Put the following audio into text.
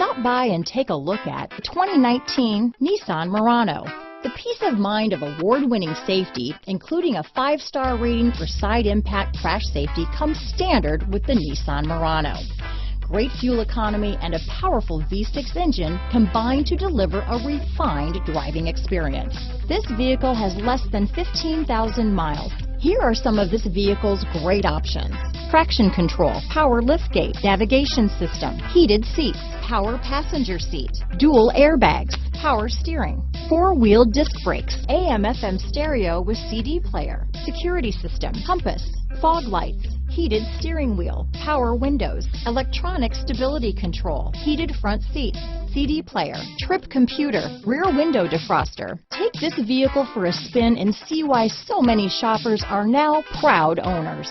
Stop by and take a look at the 2019 Nissan Murano. The peace of mind of award-winning safety, including a 5-star rating for side impact crash safety, comes standard with the Nissan Murano. Great fuel economy and a powerful V6 engine combine to deliver a refined driving experience. This vehicle has less than 15,000 miles. Here are some of this vehicle's great options: traction control, power liftgate, navigation system, heated seats, power passenger seat, dual airbags, power steering, 4-wheel disc brakes, AM/FM stereo with CD player, security system, compass, fog lights, heated steering wheel, power windows, electronic stability control, heated front seats, CD player, trip computer, rear window defroster. Take this vehicle for a spin and see why so many shoppers are now proud owners.